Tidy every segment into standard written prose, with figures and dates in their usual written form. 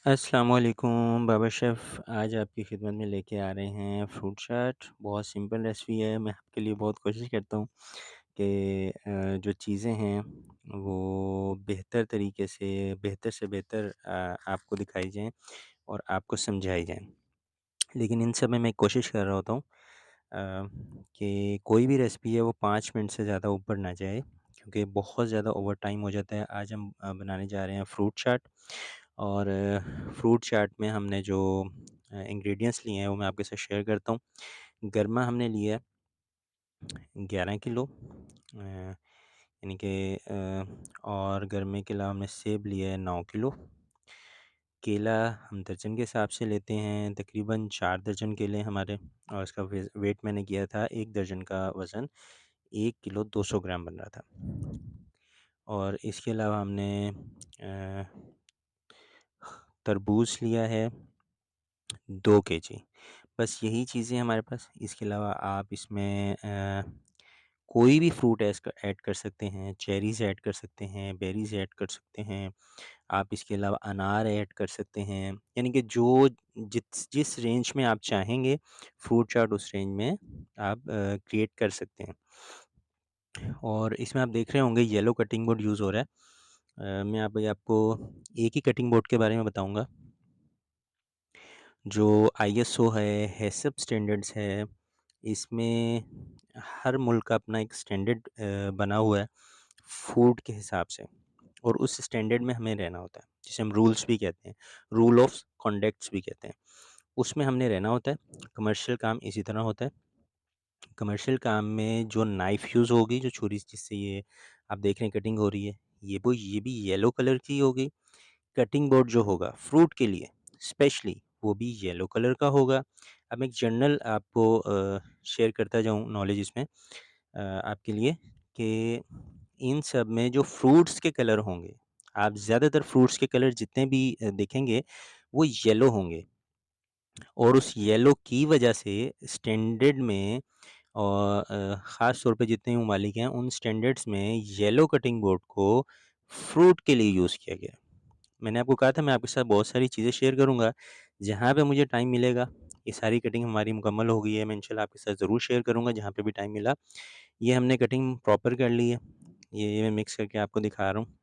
अस्सलाम वालेकुम बाबा शेफ़। आज आपकी खिदमत में लेके आ रहे हैं फ्रूट चाट। बहुत सिंपल रेसिपी है। मैं आपके लिए बहुत कोशिश करता हूँ कि जो चीज़ें हैं वो बेहतर से बेहतर आपको दिखाई जाएँ और आपको समझाई जाएँ। लेकिन इन सब में मैं कोशिश कर रहा होता हूँ कि कोई भी रेसिपी है वो 5 मिनट से ज़्यादा ऊपर ना जाए, क्योंकि बहुत ज़्यादा ओवर टाइम हो जाता है। आज हम बनाने जा रहे हैं फ्रूट चाट। और फ्रूट चाट में हमने जो इंग्रेडिएंट्स लिए हैं वो मैं आपके साथ शेयर करता हूँ। गरमा हमने लिया है 11 किलो, यानी कि और गरमे के अलावा हमने सेब लिया है 9 किलो। केला हम दर्जन के हिसाब से लेते हैं, तकरीबन 4 दर्जन केले हमारे। और इसका वेट मैंने किया था, 1 दर्जन का वज़न 1 किलो 200 ग्राम बन रहा था। और इसके अलावा हमने तरबूज लिया है 2 केजी। बस यही चीज़ें हमारे पास। इसके अलावा आप इसमें कोई भी फ्रूट ऐड कर सकते हैं, चेरीज़ ऐड कर सकते हैं, बेरीज़ ऐड कर सकते हैं। आप इसके अलावा अनार ऐड कर सकते हैं। यानी कि जो जिस रेंज में आप चाहेंगे फ्रूट चाट, उस रेंज में आप क्रिएट कर सकते हैं। और इसमें आप देख रहे होंगे येलो कटिंग बोर्ड यूज़ हो रहा है। मैं अभी आपको एक ही कटिंग बोर्ड के बारे में बताऊँगा। जो आईएसओ है, हैसप स्टैंडर्ड्स है, इसमें हर मुल्क का अपना एक स्टैंडर्ड बना हुआ है फूड के हिसाब से। और उस स्टैंडर्ड में हमें रहना होता है, जिसे हम रूल्स भी कहते हैं, रूल ऑफ कॉन्डक्ट्स भी कहते हैं। उसमें हमने रहना होता है। कमर्शियल काम इसी तरह होता है। कमर्शियल काम में जो नाइफ़ यूज़ होगी, जो छुरी जिससे ये आप देख रहे हैं कटिंग हो रही है, ये भी येलो कलर की होगी। कटिंग बोर्ड जो होगा फ्रूट के लिए स्पेशली, वो भी येलो कलर का होगा। अब मैं एक जनरल आपको शेयर करता जाऊँ नॉलेज इसमें आपके लिए, कि इन सब में जो फ्रूट्स के कलर होंगे, आप ज़्यादातर फ्रूट्स के कलर जितने भी देखेंगे वो येलो होंगे। और उस येलो की वजह से स्टैंडर्ड में और ख़ास तौर पे जितने ममालिक हैं उन स्टैंडर्ड्स में येलो कटिंग बोर्ड को फ्रूट के लिए यूज़ किया गया। मैंने आपको कहा था मैं आपके साथ बहुत सारी चीज़ें शेयर करूँगा, जहाँ पे मुझे टाइम मिलेगा। ये सारी कटिंग हमारी मुकम्मल हो गई है, मैं इंशाल्लाह आपके साथ ज़रूर शेयर करूँगा जहाँ पे भी टाइम मिला। ये हमने कटिंग प्रॉपर कर ली है, ये मैं मिक्स करके आपको दिखा रहा हूँ।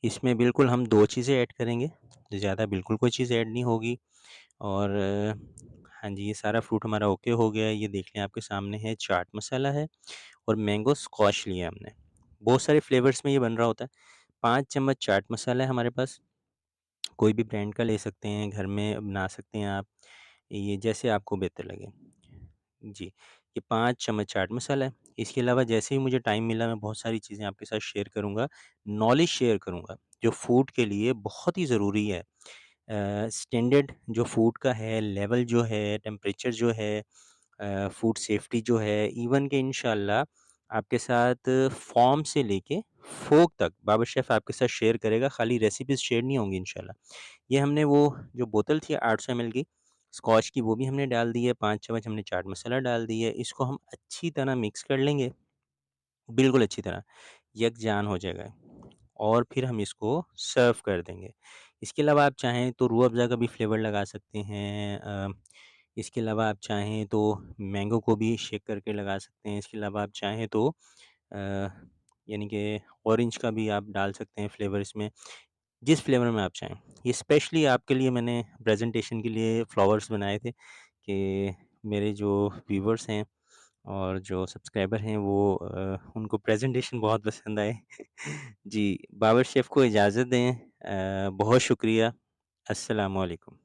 इसमें बिल्कुल हम 2 चीज़ें ऐड करेंगे, ज़्यादा बिल्कुल कोई चीज़ ऐड नहीं होगी। और हाँ जी, ये सारा फ्रूट हमारा ओके हो गया है। ये देख लें आपके सामने है, चाट मसाला है और मैंगो स्क्वैश लिया हमने। बहुत सारे फ्लेवर्स में ये बन रहा होता है। 5 चम्मच चाट मसाला है हमारे पास। कोई भी ब्रांड का ले सकते हैं, घर में बना सकते हैं आप, ये जैसे आपको बेहतर लगे। जी, ये 5 चम्मच चाट मसाला है। इसके अलावा जैसे ही मुझे टाइम मिला मैं बहुत सारी चीज़ें आपके साथ शेयर करूँगा, नॉलेज शेयर करूँगा, जो फूड के लिए बहुत ही ज़रूरी है। स्टैंडर्ड जो फूड का है, लेवल जो है, टेम्परेचर जो है, फूड सेफ्टी जो है, इवन कि इंशाल्लाह आपके साथ फ़ॉर्म से लेके फ़ोर्क तक बाबा शेफ़ आपके साथ शेयर करेगा, खाली रेसिपीज़ शेयर नहीं होंगी इंशाल्लाह। ये हमने वो जो बोतल थी 800 एमएल की स्कॉच की, वो भी हमने डाल दी है, 5 चम्मच हमने चाट मसाला डाल दी है। इसको हम अच्छी तरह मिक्स कर लेंगे, बिल्कुल अच्छी तरह, यकजान हो जाएगा और फिर हम इसको सर्व कर देंगे। इसके अलावा आप चाहें तो रूह अफ़ज़ा का भी फ्लेवर लगा सकते हैं। इसके अलावा आप चाहें तो मैंगो को भी शेक करके लगा सकते हैं। इसके अलावा आप चाहें तो अ, यानी कि ऑरेंज का भी आप डाल सकते हैं फ्लेवर इसमें, जिस फ्लेवर में आप चाहें। ये स्पेशली आपके लिए मैंने प्रेज़ेंटेशन के लिए फ्लावर्स बनाए थे कि मेरे जो व्यूअर्स हैं और जो सब्सक्राइबर हैं वो उनको प्रेज़ेंटेशन बहुत पसंद आए। जी, बाबर शेफ़ को इजाज़त दें। बहुत शुक्रिया। अस्सलामु अलैकुम।